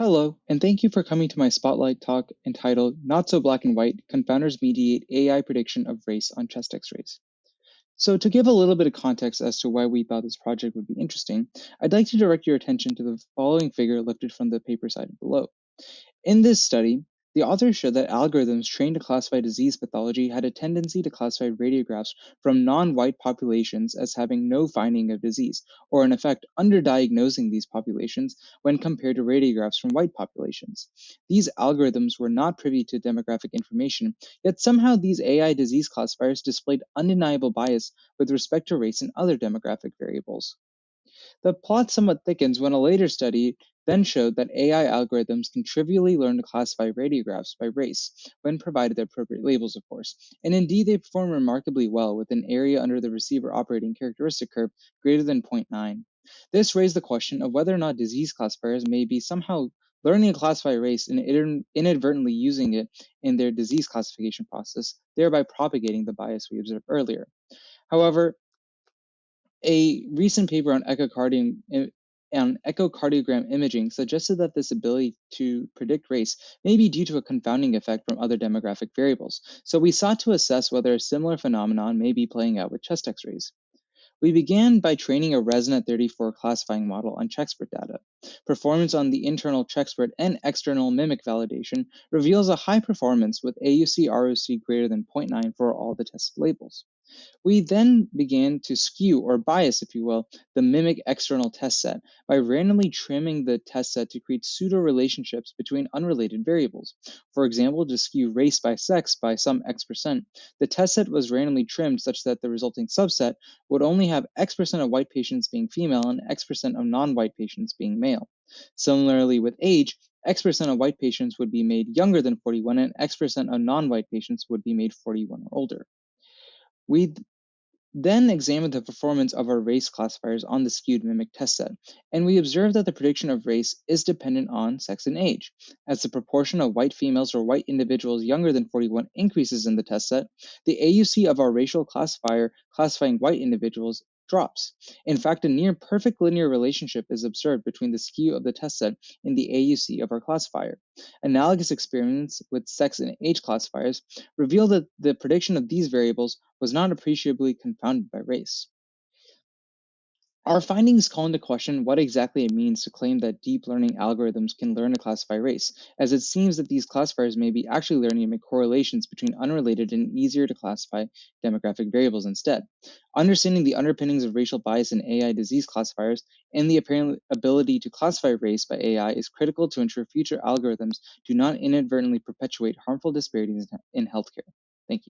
Hello, and thank you for coming to my spotlight talk entitled Not So Black and White, Confounders Mediate AI Prediction of Race on Chest X-rays. So to give a little bit of context as to why we thought this project would be interesting, I'd like to direct your attention to the following figure lifted from the paper cited below. In this study, the authors showed that algorithms trained to classify disease pathology had a tendency to classify radiographs from non-white populations as having no finding of disease, or in effect underdiagnosing these populations when compared to radiographs from white populations. These algorithms were not privy to demographic information, yet somehow these AI disease classifiers displayed undeniable bias with respect to race and other demographic variables. The plot somewhat thickens when a later study then showed that AI algorithms can trivially learn to classify radiographs by race, when provided the appropriate labels, of course. And indeed, they perform remarkably well with an area under the receiver operating characteristic curve greater than 0.9. This raised the question of whether or not disease classifiers may be somehow learning to classify race and inadvertently using it in their disease classification process, thereby propagating the bias we observed earlier. However, a recent paper on echocardiogram imaging suggested that this ability to predict race may be due to a confounding effect from other demographic variables. So we sought to assess whether a similar phenomenon may be playing out with chest x-rays. We began by training a ResNet34 classifying model on CheckSpurt data. Performance on the internal CheckSpurt and external mimic validation reveals a high performance with AUC-ROC greater than 0.9 for all the tested labels. We then began to skew or bias, if you will, the mimic external test set by randomly trimming the test set to create pseudo relationships between unrelated variables. For example, to skew race by sex by some X%, the test set was randomly trimmed such that the resulting subset would only have X% of white patients being female and X% of non-white patients being male. Similarly, with age, X% of white patients would be made younger than 41 and X% of non-white patients would be made 41 or older. We then examined the performance of our race classifiers on the skewed mimic test set, and we observed that the prediction of race is dependent on sex and age. As the proportion of white females or white individuals younger than 41 increases in the test set, the AUC of our racial classifier classifying white individuals drops. In fact, a near perfect linear relationship is observed between the skew of the test set and the AUC of our classifier. Analogous experiments with sex and age classifiers reveal that the prediction of these variables was not appreciably confounded by race. Our findings call into question what exactly it means to claim that deep learning algorithms can learn to classify race, as it seems that these classifiers may be actually learning to make correlations between unrelated and easier to classify demographic variables instead. Understanding the underpinnings of racial bias in AI disease classifiers and the apparent ability to classify race by AI is critical to ensure future algorithms do not inadvertently perpetuate harmful disparities in healthcare.